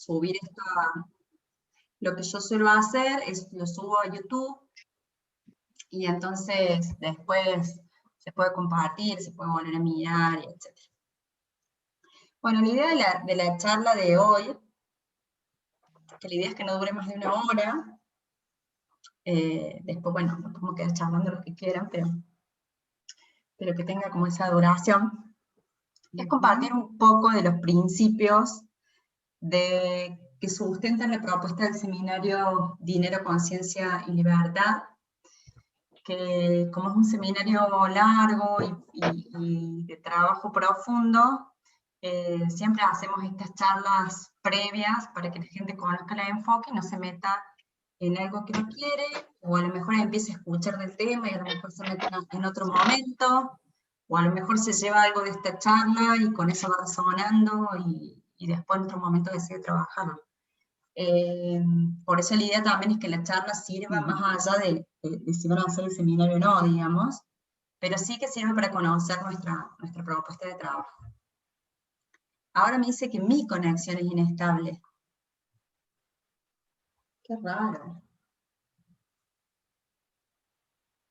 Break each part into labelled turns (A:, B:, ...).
A: subir esto lo que yo suelo hacer es lo subo a YouTube, y entonces después se puede compartir, se puede volver a mirar, etc. Bueno, la idea de la charla de hoy, que la idea es que no dure más de 1 hora, después, bueno, nos podemos quedar charlando lo que quieran, pero que tenga como esa duración, es compartir un poco de los principios que sustentan la propuesta del seminario Dinero, Conciencia y Libertad, que como es un seminario largo y de trabajo profundo, siempre hacemos estas charlas previas para que la gente conozca el enfoque y no se meta en algo que no quiere, o a lo mejor empiece a escuchar del tema y a lo mejor se mete en otro momento, o a lo mejor se lleva algo de esta charla y con eso va resonando y después en otro momento decide trabajarlo. Por eso la idea también es que la charla sirva más allá de si van a hacer el seminario o no, digamos, pero sí que sirve para conocer nuestra propuesta de trabajo. Ahora me dice que mi conexión es inestable. Qué raro.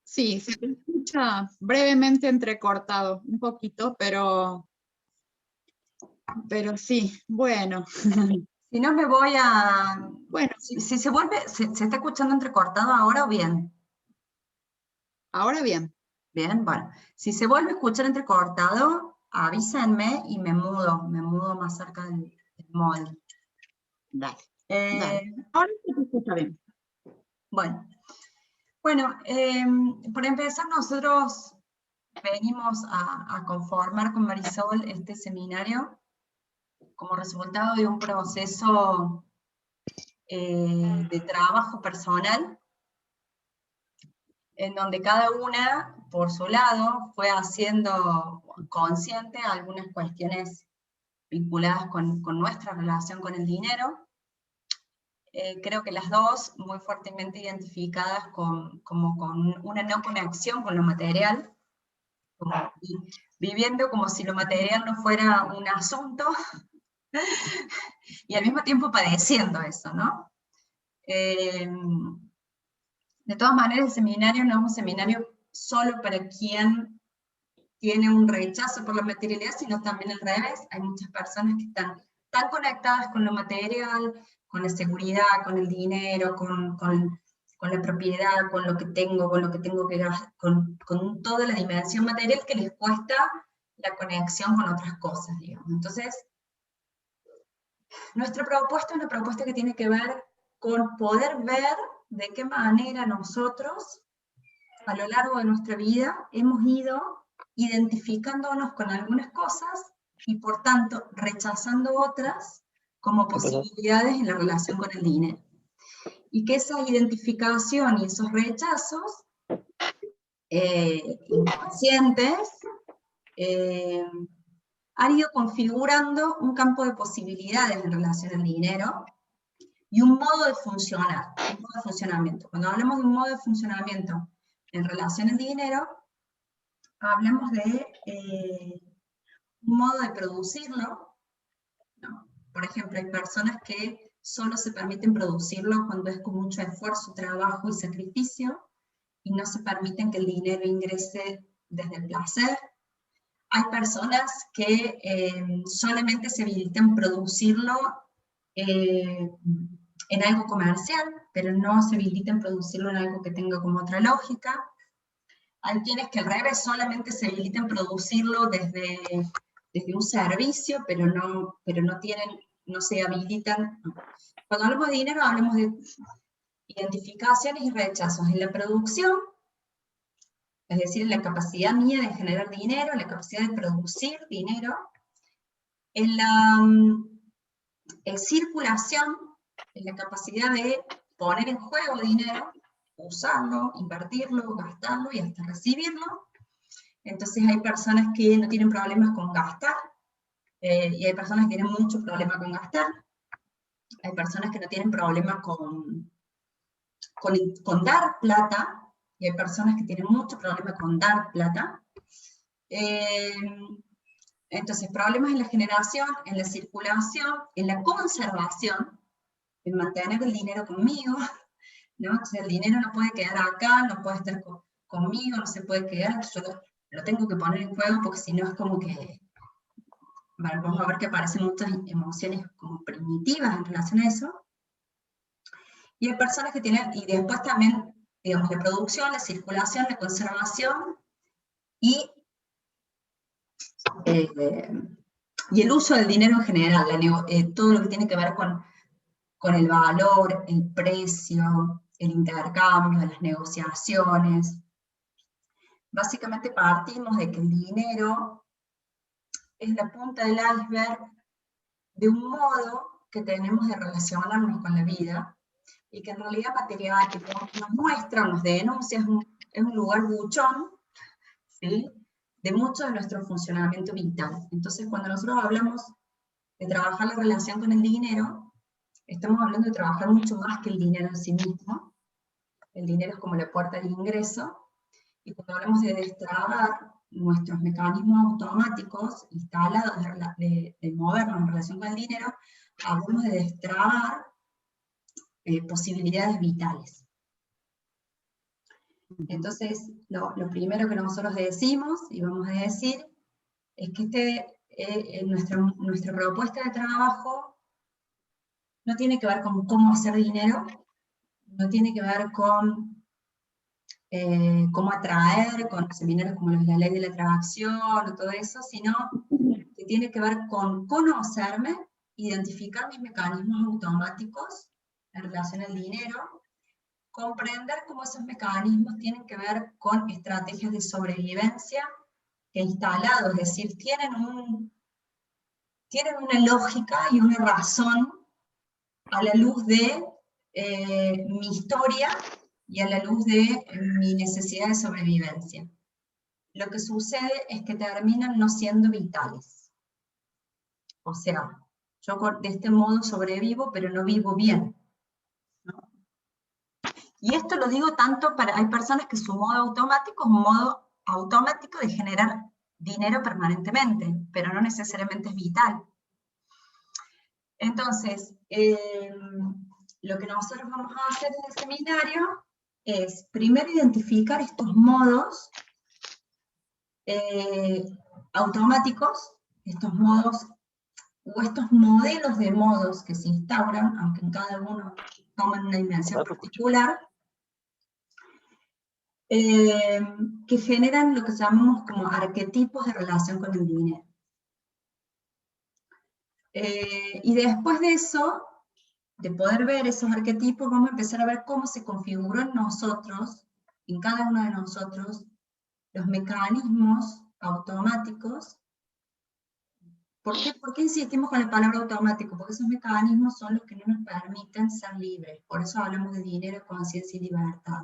B: Sí, se escucha brevemente entrecortado, un poquito, pero sí, bueno.
A: Si no me voy a...
B: Bueno.
A: Si se vuelve, ¿se está escuchando entrecortado ahora o bien?
B: Ahora bien.
A: Bien, bueno. Si se vuelve a escuchar entrecortado, avísenme y me mudo más cerca del módem.
B: Dale, dale. Ahora sí se escucha bien.
A: Bueno, por empezar, nosotros venimos a conformar con Marisol este seminario como resultado de un proceso de trabajo personal, en donde cada una, por su lado, fue haciendo consciente algunas cuestiones vinculadas con nuestra relación con el dinero. Creo que las dos muy fuertemente identificadas como con una no conexión con lo material, como viviendo como si lo material no fuera un asunto, y al mismo tiempo padeciendo eso, ¿no? De todas maneras, el seminario no es un seminario solo para quien tiene un rechazo por la materialidad, sino también al revés. Hay muchas personas que están tan conectadas con lo material, con la seguridad, con el dinero, con la propiedad, con lo que tengo que gastar, con toda la dimensión material, que les cuesta la conexión con otras cosas, digamos. Entonces, nuestra propuesta es una propuesta que tiene que ver con poder ver de qué manera nosotros, a lo largo de nuestra vida, hemos ido identificándonos con algunas cosas y por tanto rechazando otras como posibilidades en la relación con el dinero. Y que esa identificación y esos rechazos inconscientes han ido configurando un campo de posibilidades en relación al dinero y un modo de funcionar, un modo de funcionamiento. Cuando hablamos de un modo de funcionamiento en relación al dinero, hablamos de un modo de producirlo, ¿no? Por ejemplo, hay personas que solo se permiten producirlo cuando es con mucho esfuerzo, trabajo y sacrificio, y no se permiten que el dinero ingrese desde el placer. Hay personas que solamente se habilitan producirlo en algo comercial, pero no se habilitan producirlo en algo que tenga como otra lógica. Hay quienes que al revés solamente se habilitan producirlo desde un servicio, pero no se habilitan. Cuando hablamos de dinero, hablamos de identificaciones y rechazos en la producción, es decir, en la capacidad mía de generar dinero, en la capacidad de producir dinero, en la circulación, en la capacidad de poner en juego dinero, usarlo, invertirlo, gastarlo y hasta recibirlo. Entonces hay personas que no tienen problemas con gastar, y hay personas que tienen mucho problema con gastar. Hay personas que no tienen problema con dar plata, y hay personas que tienen mucho problema con dar plata. Entonces, problemas en la generación, en la circulación, en la conservación, en mantener el dinero conmigo, ¿no? Entonces, el dinero no puede quedar acá, no puede estar conmigo, no se puede quedar, yo lo tengo que poner en juego porque si no es como que, bueno, vamos a ver que aparecen muchas emociones como primitivas en relación a eso. Y hay personas que tienen, y después también, digamos, la producción, la circulación, la conservación y el uso del dinero en general, todo lo que tiene que ver con el valor, el precio, el intercambio, las negociaciones. Básicamente partimos de que el dinero es la punta del iceberg de un modo que tenemos de relacionarnos con la vida, y que en realidad matemático nos muestra, nos denuncia, es un lugar buchón, ¿sí?, de mucho de nuestro funcionamiento vital. Entonces, cuando nosotros hablamos de trabajar la relación con el dinero, estamos hablando de trabajar mucho más que el dinero en sí mismo. El dinero es como la puerta de ingreso, y cuando hablamos de destrabar nuestros mecanismos automáticos instalados de movernos en relación con el dinero, hablamos de destrabar posibilidades vitales. Entonces, lo primero que nosotros decimos, y vamos a decir, es que nuestra propuesta de trabajo no tiene que ver con cómo hacer dinero, no tiene que ver con cómo atraer, con seminarios como los de la ley de la atracción, o todo eso, sino que tiene que ver con conocerme, identificar mis mecanismos automáticos en relación al dinero, comprender cómo esos mecanismos tienen que ver con estrategias de sobrevivencia que instalados, es decir, tienen una lógica y una razón a la luz de mi historia y a la luz de mi necesidad de sobrevivencia. Lo que sucede es que terminan no siendo vitales. O sea, yo de este modo sobrevivo, pero no vivo bien, ¿no? Y esto lo digo tanto hay personas que su modo automático es un modo automático de generar dinero permanentemente, pero no necesariamente es vital. Entonces, lo que nosotros vamos a hacer en el seminario es primero identificar estos modos automáticos, estos modos o estos modelos de modos que se instauran, aunque en cada uno toman una dimensión particular, que generan lo que llamamos como arquetipos de relación con el dinero. Y después de eso, de poder ver esos arquetipos, vamos a empezar a ver cómo se configuró en nosotros, en cada uno de nosotros, los mecanismos automáticos. ¿Por qué insistimos con la palabra automático? Porque esos mecanismos son los que no nos permiten ser libres. Por eso hablamos de dinero, conciencia y libertad.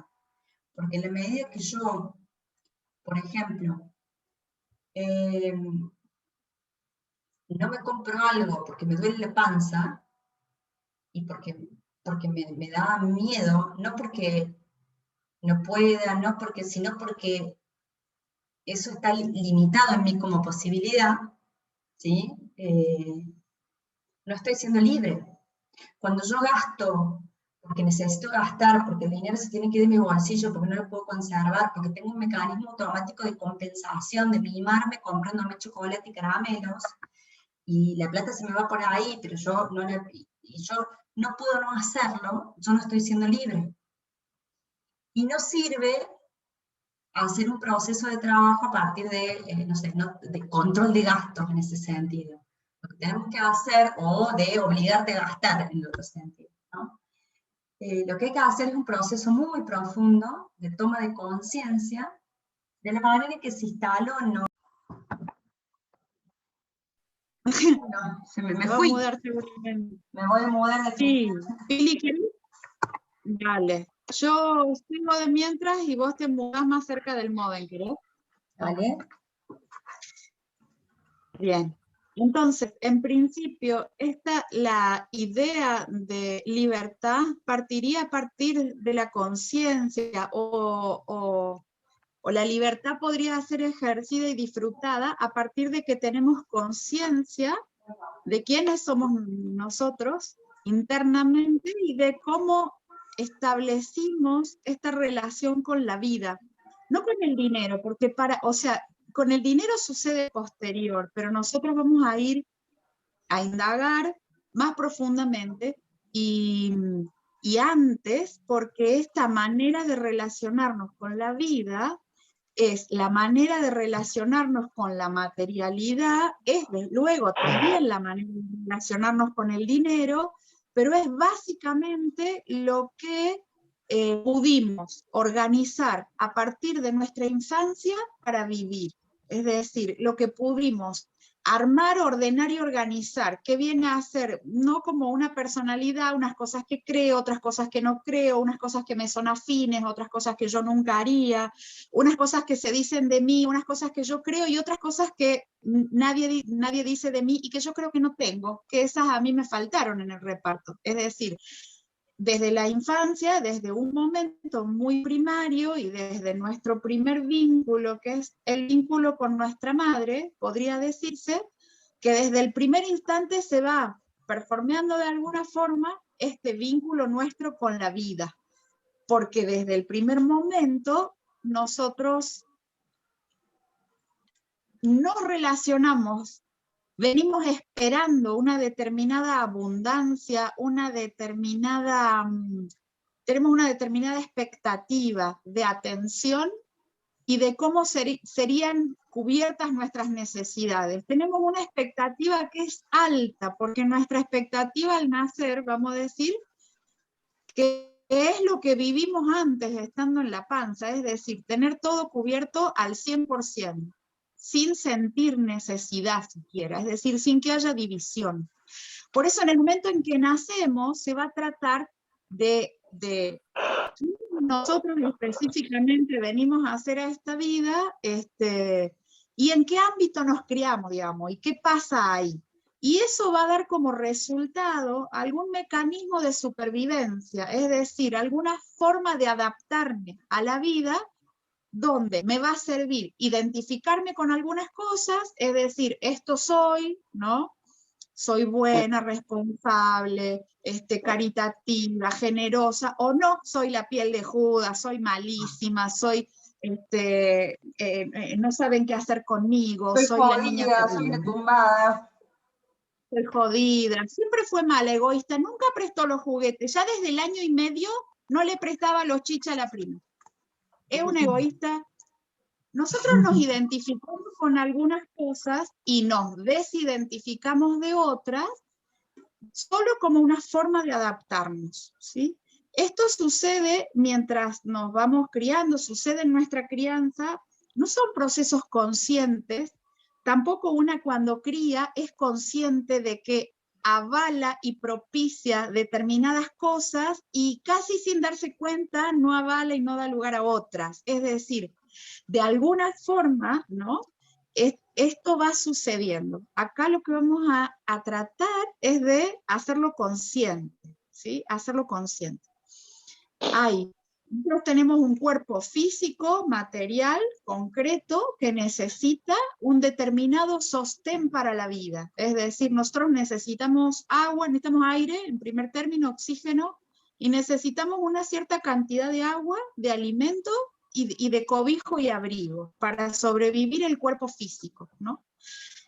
A: Porque en la medida que yo, por ejemplo, no me compro algo porque me duele la panza, y porque me da miedo, no porque no pueda, sino porque eso está limitado en mí como posibilidad, ¿sí? No estoy siendo libre. Cuando yo gasto porque necesito gastar, porque el dinero se tiene que ir de mi bolsillo, porque no lo puedo conservar, porque tengo un mecanismo automático de compensación, de mimarme comprándome chocolate y caramelos, y la plata se me va por ahí, pero yo no puedo no hacerlo, yo no estoy siendo libre. Y no sirve hacer un proceso de trabajo a partir de, de control de gastos en ese sentido. Lo que tenemos que hacer, o de obligarte a gastar en el otro sentido, ¿no? Lo que hay que hacer es un proceso muy profundo de toma de conciencia de la manera en que se instaló, ¿no? No, me fui. Me voy a mudar de
B: Sí, Pili, ¿querés? Dale. Yo sigo de mientras y vos te mudás más cerca del módem, ¿querés?
A: Vale.
B: Bien. Entonces, en principio, la idea de libertad partiría a partir de la conciencia o o la libertad podría ser ejercida y disfrutada a partir de que tenemos conciencia de quiénes somos nosotros internamente y de cómo establecimos esta relación con la vida. No con el dinero, porque con el dinero sucede posterior, pero nosotros vamos a ir a indagar más profundamente y antes, porque esta manera de relacionarnos con la vida es la manera de relacionarnos con la materialidad, es luego también la manera de relacionarnos con el dinero, pero es básicamente lo que pudimos organizar a partir de nuestra infancia para vivir. Es decir, lo que pudimos armar, ordenar y organizar, que viene a ser no como una personalidad, unas cosas que creo, otras cosas que no creo, unas cosas que me son afines, otras cosas que yo nunca haría, unas cosas que se dicen de mí, unas cosas que yo creo y otras cosas que nadie dice de mí y que yo creo que no tengo, que esas a mí me faltaron en el reparto. Es decir, desde la infancia, desde un momento muy primario y desde nuestro primer vínculo, que es el vínculo con nuestra madre, podría decirse que desde el primer instante se va performeando de alguna forma este vínculo nuestro con la vida, porque desde el primer momento nosotros nos relacionamos. Venimos esperando una determinada abundancia, tenemos una determinada expectativa de atención y de cómo serían cubiertas nuestras necesidades. Tenemos una expectativa que es alta, porque nuestra expectativa al nacer, vamos a decir, que es lo que vivimos antes estando en la panza, es decir, tener todo cubierto al 100%. Sin sentir necesidad siquiera, es decir, sin que haya división. Por eso en el momento en que nacemos se va a tratar de nosotros específicamente venimos a hacer a esta vida, y en qué ámbito nos criamos, digamos, y qué pasa ahí. Y eso va a dar como resultado algún mecanismo de supervivencia, es decir, alguna forma de adaptarme a la vida donde me va a servir identificarme con algunas cosas, es decir, esto soy, ¿no? Soy buena, responsable, caritativa, generosa, o no, soy la piel de Judas, soy malísima, soy, no saben qué hacer conmigo, soy la niña
A: jodida, soy una tumbada.
B: soy jodida, siempre fue mala, egoísta, nunca prestó los juguetes, ya desde el 1 año y medio no le prestaba los chichas a la prima. Es un egoísta. Nosotros nos identificamos con algunas cosas y nos desidentificamos de otras solo como una forma de adaptarnos, ¿sí? Esto sucede mientras nos vamos criando, sucede en nuestra crianza, no son procesos conscientes, tampoco una cuando cría es consciente de que avala y propicia determinadas cosas y casi sin darse cuenta no avala y no da lugar a otras. Es decir, de alguna forma, ¿no? Esto va sucediendo. Acá lo que vamos a tratar es de hacerlo consciente, ¿sí? Hacerlo consciente. Nosotros tenemos un cuerpo físico, material, concreto, que necesita un determinado sostén para la vida. Es decir, nosotros necesitamos agua, necesitamos aire, en primer término, oxígeno, y necesitamos una cierta cantidad de agua, de alimento y de cobijo y abrigo para sobrevivir el cuerpo físico, ¿no?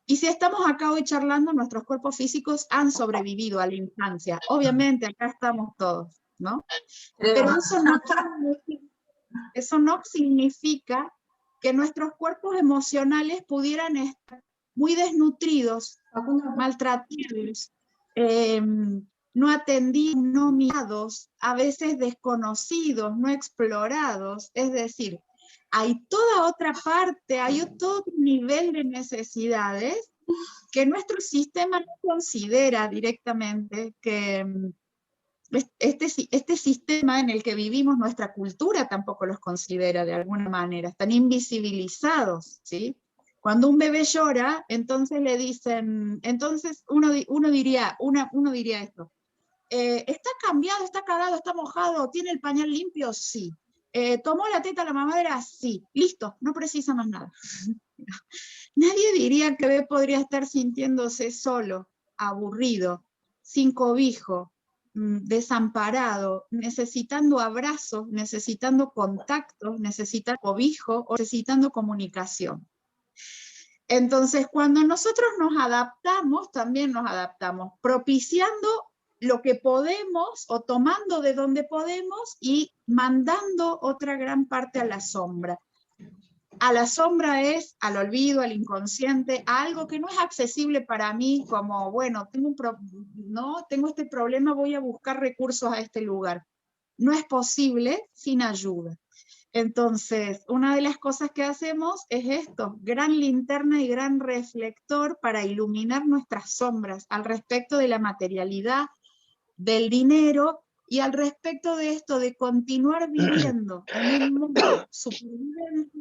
B: Y si estamos acá hoy charlando, nuestros cuerpos físicos han sobrevivido a la infancia. Obviamente, acá estamos todos, ¿no? Pero eso no significa que nuestros cuerpos emocionales pudieran estar muy desnutridos, maltratados, no atendidos, no mirados, a veces desconocidos, no explorados. Es decir, hay toda otra parte, hay todo un nivel de necesidades que nuestro sistema no considera directamente, que este sistema en el que vivimos, nuestra cultura tampoco los considera de alguna manera, están invisibilizados, ¿sí? Cuando un bebé llora, entonces le dicen, entonces uno diría esto, ¿está cambiado, está cagado, está mojado, tiene el pañal limpio? Sí. ¿Tomó la teta la mamadera? Sí, listo, no precisa más nada. Nadie diría que bebé podría estar sintiéndose solo, aburrido, sin cobijo, desamparado, necesitando abrazos, necesitando contactos, necesitando cobijo o necesitando comunicación. Entonces, cuando nosotros nos adaptamos, también nos adaptamos, propiciando lo que podemos o tomando de donde podemos y mandando otra gran parte a la sombra. A la sombra es al olvido, al inconsciente, a algo que no es accesible para mí, como, bueno, tengo este problema, voy a buscar recursos a este lugar. No es posible sin ayuda. Entonces, una de las cosas que hacemos es esto, gran linterna y gran reflector para iluminar nuestras sombras al respecto de la materialidad, del dinero, y al respecto de esto, de continuar viviendo en un mundo superviviente,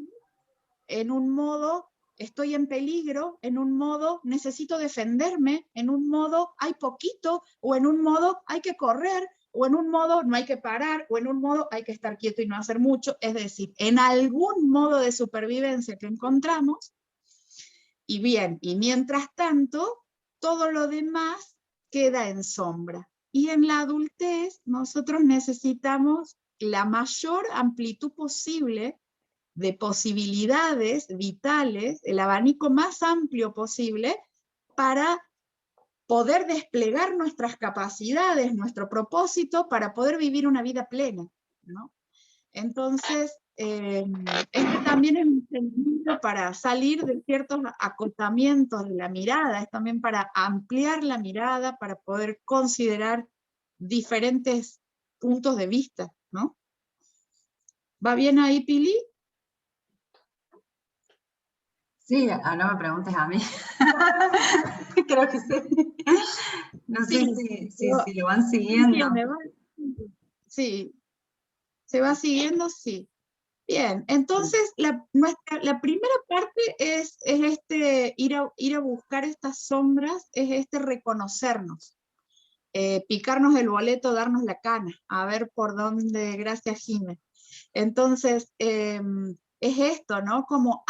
B: en un modo estoy en peligro, en un modo necesito defenderme, en un modo hay poquito, o en un modo hay que correr, o en un modo no hay que parar, o en un modo hay que estar quieto y no hacer mucho. Es decir, en algún modo de supervivencia que encontramos, y bien, y mientras tanto, todo lo demás queda en sombra. Y en la adultez nosotros necesitamos la mayor amplitud posible de posibilidades vitales, el abanico más amplio posible, para poder desplegar nuestras capacidades, nuestro propósito, para poder vivir una vida plena, ¿no? Entonces, este también es un sentido para salir de ciertos acotamientos de la mirada, es también para ampliar la mirada, para poder considerar diferentes puntos de vista, ¿no? ¿Va bien ahí, Pili?
A: Sí, no me preguntes a mí. Creo que sí. No sé si lo van siguiendo.
B: Sí, se va siguiendo, sí. Bien, entonces la primera parte es ir a buscar estas sombras, es reconocernos, picarnos el boleto, darnos la cana, a ver por dónde, gracias Jimé. Entonces, es esto, ¿no? Como,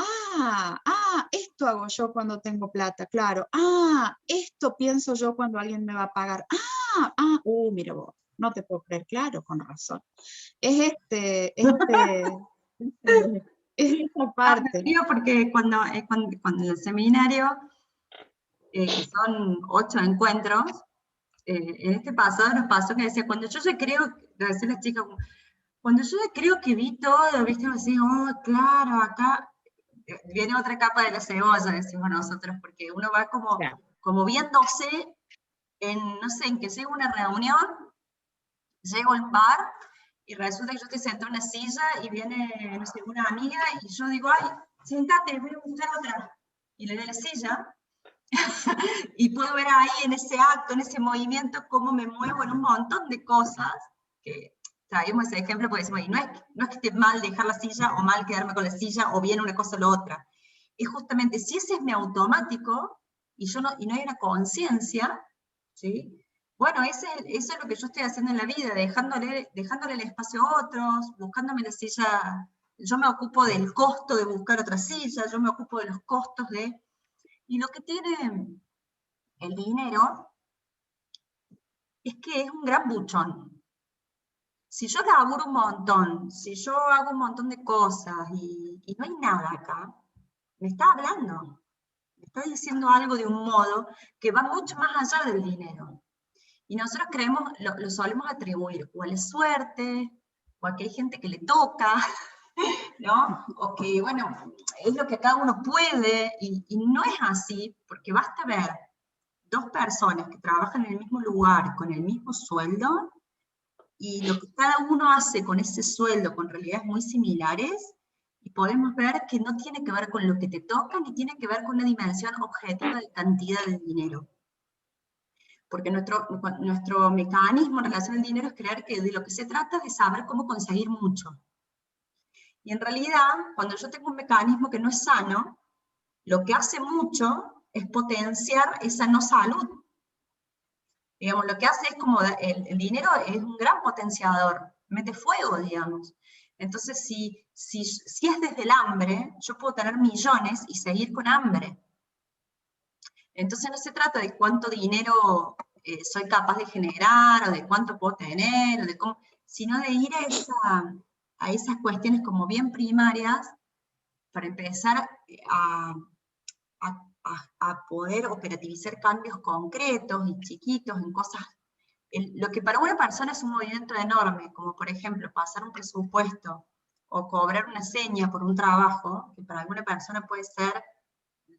B: esto hago yo cuando tengo plata, claro. Esto pienso yo cuando alguien me va a pagar. Mira vos, no te puedo creer, claro, con razón. Es es esta parte.
A: Me río porque cuando en el seminario, que son 8 encuentros, en este pasado nos pasó que decía, cuando yo ya creo, lo decía la chica, cuando yo ya creo que vi todo, viste, así, claro, acá viene otra capa de la cebolla, decimos nosotros, porque uno va como viéndose no sé, en que llega una reunión, llego al bar, y resulta que yo estoy sentada en una silla, y viene, no sé, una amiga, y yo digo, ay, siéntate, voy a buscar otra, y le doy la silla, y puedo ver ahí en ese acto, en ese movimiento, cómo me muevo en un montón de cosas, que traemos ese ejemplo porque decimos, y no es que esté mal dejar la silla, o mal quedarme con la silla, o bien una cosa o la otra. Es justamente, si ese es mi automático, y no hay una conciencia, ¿sí? Bueno, eso es lo que yo estoy haciendo en la vida, dejándole el espacio a otros, buscándome la silla. Yo me ocupo del costo de buscar otra silla, yo me ocupo de los costos de... Y lo que tiene el dinero es que es un gran buchón. Si yo laburo un montón, si yo hago un montón de cosas y no hay nada acá, me está hablando, me está diciendo algo de un modo que va mucho más allá del dinero. Y nosotros creemos, lo solemos atribuir o a la suerte, o a que hay gente que le toca, ¿no? O que, bueno, es lo que cada uno puede, y no es así, porque basta ver 2 personas que trabajan en el mismo lugar, con el mismo sueldo, y lo que cada uno hace con ese sueldo, con realidades muy similares, y podemos ver que no tiene que ver con lo que te toca, ni tiene que ver con una dimensión objetiva de cantidad de dinero. Porque nuestro mecanismo en relación al dinero es creer que de lo que se trata es de saber cómo conseguir mucho. Y en realidad, cuando yo tengo un mecanismo que no es sano, lo que hace mucho es potenciar esa no salud. Digamos, lo que hace es como, el dinero es un gran potenciador, mete fuego, digamos. Entonces, si es desde el hambre, yo puedo tener millones y seguir con hambre. Entonces no se trata de cuánto dinero soy capaz de generar, o de cuánto puedo tener, o de cómo, sino de ir a esas cuestiones como bien primarias, para empezar a poder operativizar cambios concretos y chiquitos en cosas. Lo que para una persona es un movimiento enorme, como por ejemplo pasar un presupuesto o cobrar una seña por un trabajo, que para alguna persona puede ser,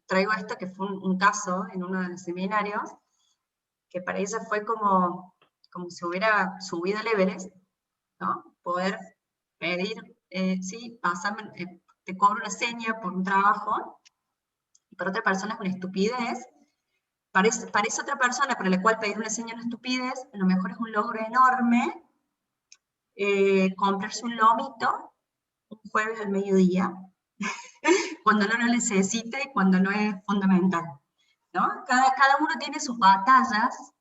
A: traigo esto que fue un caso en uno de los seminarios, que para ella fue como si hubiera subido el Everest, ¿no? Poder pedir, sí, pásame, te cobro una seña por un trabajo, y para otra persona es una estupidez. Para esa otra persona para la cual pedir una seña es una estupidez, a lo mejor es un logro enorme comprarse un lomito un jueves al mediodía, cuando no lo necesita y cuando no es fundamental, ¿no? Cada uno tiene sus batallas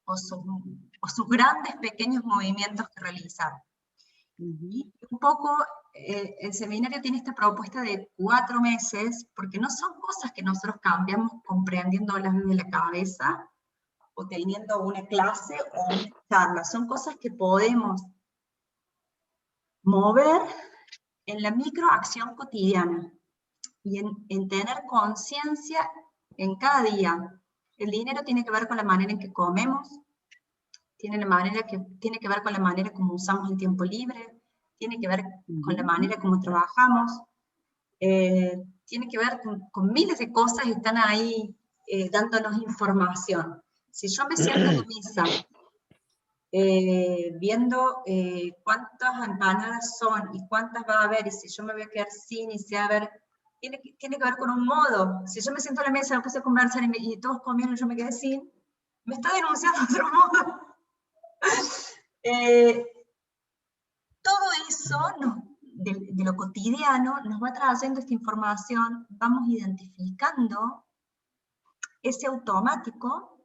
A: o sus grandes pequeños movimientos que realizar. Y un poco el seminario tiene esta propuesta de 4 meses, porque no son cosas que nosotros cambiamos comprendiéndolas desde la cabeza, o teniendo una clase o una charla, son cosas que podemos mover en la microacción cotidiana, y en tener conciencia en cada día. El dinero tiene que ver con la manera en que comemos, tiene que ver con la manera como usamos el tiempo libre, tiene que ver con la manera como trabajamos, tiene que ver con miles de cosas que están ahí dándonos información. Si yo me siento en la misa viendo cuántas empanadas son y cuántas va a haber, y si yo me voy a quedar sin, y si a ver, tiene que ver con un modo. Si yo me siento a la mesa, me puse a conversar y todos comieron y yo me quedé sin, me está denunciando otro modo. Todo eso de lo cotidiano nos va trayendo esta información, vamos identificando ese automático,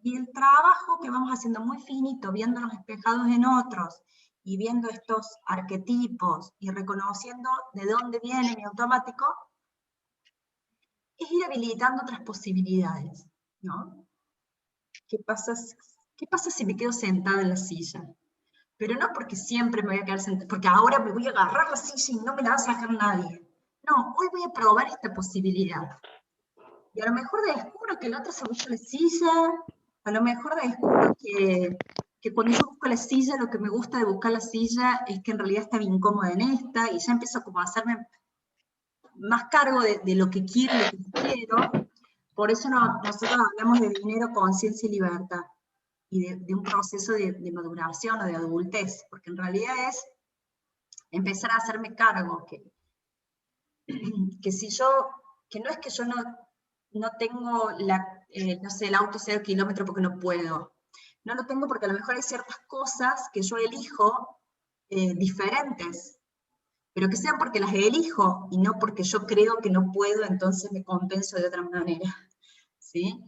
A: y el trabajo que vamos haciendo muy finito, viéndonos espejados en otros, y viendo estos arquetipos, y reconociendo de dónde viene mi automático, es ir habilitando otras posibilidades, ¿no? ¿Qué pasa si me quedo sentada en la silla? Pero no porque siempre me voy a quedar sentada, porque ahora me voy a agarrar la silla y no me la va a sacar nadie. No, hoy voy a probar esta posibilidad. Y a lo mejor descubro que el otro se busca la silla, a lo mejor descubro que cuando yo busco la silla, lo que me gusta de buscar la silla es que en realidad estaba incómoda en esta, y ya empiezo como a hacerme más cargo de lo que quiero, lo que quiero. Por eso nosotros hablamos de dinero, conciencia y libertad, y de un proceso de maduración o de adultez, porque en realidad es empezar a hacerme cargo, que si yo, que no es que yo no tengo no sé, el auto 0 kilómetros porque no puedo. No lo tengo porque a lo mejor hay ciertas cosas que yo elijo diferentes, pero que sean porque las elijo y no porque yo creo que no puedo, entonces me compenso de otra manera, ¿sí?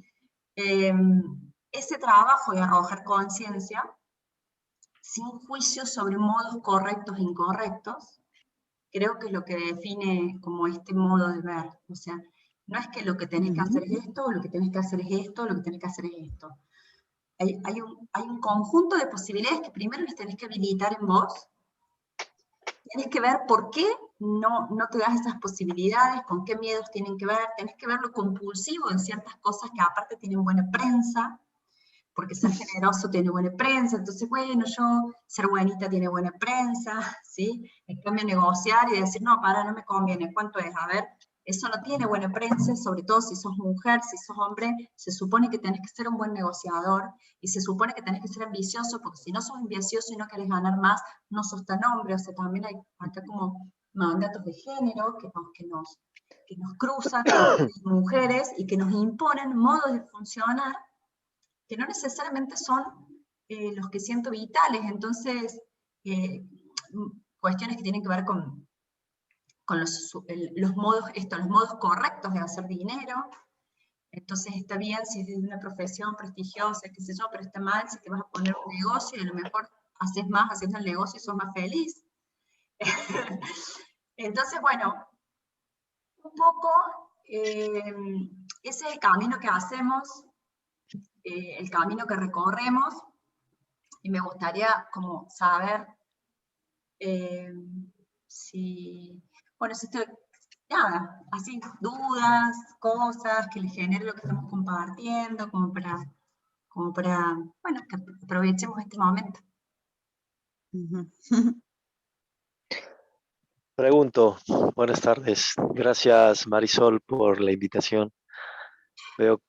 A: Ese trabajo de arrojar conciencia, sin juicio sobre modos correctos e incorrectos, creo que es lo que define como este modo de ver. O sea, no es que lo que tenés que hacer es esto, o lo que tenés que hacer es esto, o lo que tenés que hacer es esto. Hay un conjunto de posibilidades que primero les tenés que habilitar en vos. Tenés que ver por qué no te das esas posibilidades, con qué miedos tienen que ver. Tenés que ver lo compulsivo en ciertas cosas que aparte tienen buena prensa, porque ser generoso tiene buena prensa, entonces, bueno, ser buenita tiene buena prensa, ¿sí? En cambio, negociar y decir, no, no me conviene, ¿cuánto es? A ver, eso no tiene buena prensa, sobre todo si sos mujer, si sos hombre, se supone que tenés que ser un buen negociador, y se supone que tenés que ser ambicioso, porque si no sos ambicioso y no querés ganar más, no sos tan hombre. O sea, también hay acá como mandatos de género que nos cruzan mujeres, y que nos imponen modos de funcionar que no necesariamente son los que siento vitales. Entonces, cuestiones que tienen que ver con los modos correctos de hacer dinero. Entonces está bien si es de una profesión prestigiosa, qué sé yo, pero está mal si te vas a poner un negocio y a lo mejor haces más haciendo el negocio y sos más feliz. Entonces, bueno, un poco ese es el camino que hacemos, el camino que recorremos, y me gustaría como saber si, bueno, si esto, nada, así, dudas, cosas que les genere lo que estamos compartiendo, como para, bueno, que aprovechemos este momento.
C: Pregunto, buenas tardes. Gracias, Marisol, por la invitación. Veo,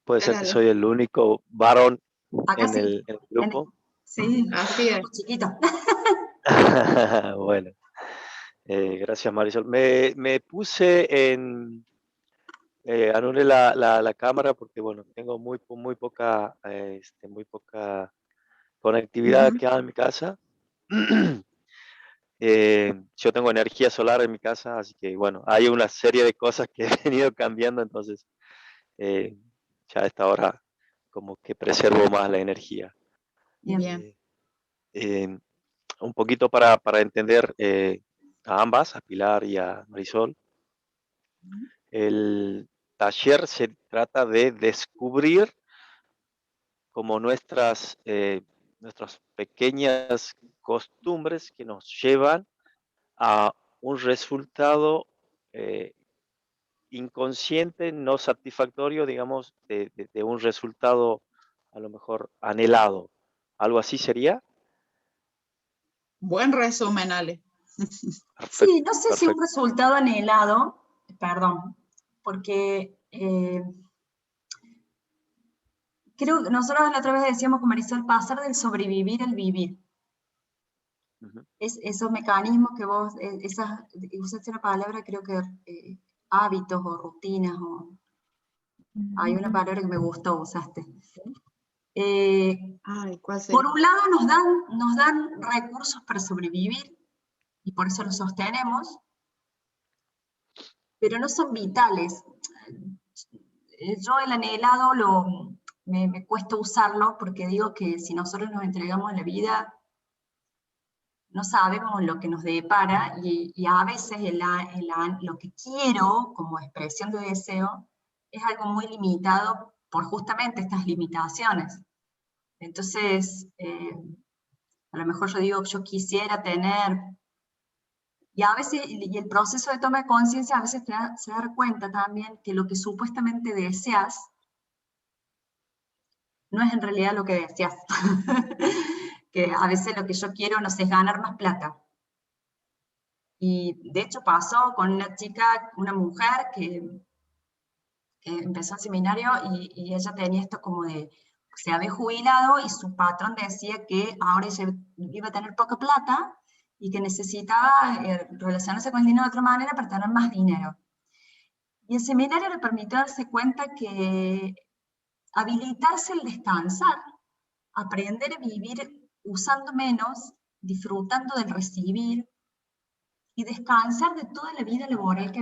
C: puede ser que soy el único varón
A: Acá
C: en
A: sí,
C: el grupo.
A: sí,
B: Así es.
A: chiquito.
C: Bueno, gracias, Marisol. Me puse en, anulé la cámara porque, bueno, tengo muy poca conectividad acá en mi casa. Yo tengo energía solar en mi casa, así que bueno, hay una serie de cosas que he venido cambiando, entonces ya a esta hora como que preservo más la energía.
B: Bien.
C: Un poquito para entender a ambas, a Pilar y a Marisol. El taller se trata de descubrir como nuestras pequeñas costumbres que nos llevan a un resultado inconsciente, no satisfactorio, digamos, de un resultado a lo mejor anhelado. ¿Algo así sería?
B: Buen resumen, Ale.
A: Sí, no sé si un resultado anhelado, perdón, porque creo que nosotros la otra vez decíamos con Marisol, pasar del sobrevivir al vivir. Esos mecanismos que vos, usaste una palabra, creo que hábitos o rutinas, o hay una palabra que me gustó, usaste.
B: ¿Cuál sería?
A: Por un lado nos dan recursos para sobrevivir, y por eso los sostenemos, pero no son vitales. Yo el anhelado me cuesta usarlo porque digo que si nosotros nos entregamos a la vida, no sabemos lo que nos depara, y a veces lo que quiero como expresión de deseo es algo muy limitado por justamente estas limitaciones. Entonces, a lo mejor yo digo, yo quisiera tener, y a veces, y el proceso de toma de conciencia a veces se da cuenta también que lo que supuestamente deseas no es en realidad lo que deseas. Que a veces lo que yo quiero, no sé, es ganar más plata. Y de hecho pasó con una chica, una mujer que empezó el seminario y ella tenía esto como de, se había jubilado y su patrón decía que ahora ella iba a tener poca plata y que necesitaba relacionarse con el dinero de otra manera para tener más dinero. Y el seminario le permitió darse cuenta que habilitarse el descansar, aprender a vivir usando menos, disfrutando del recibir y descansar de toda la vida laboral que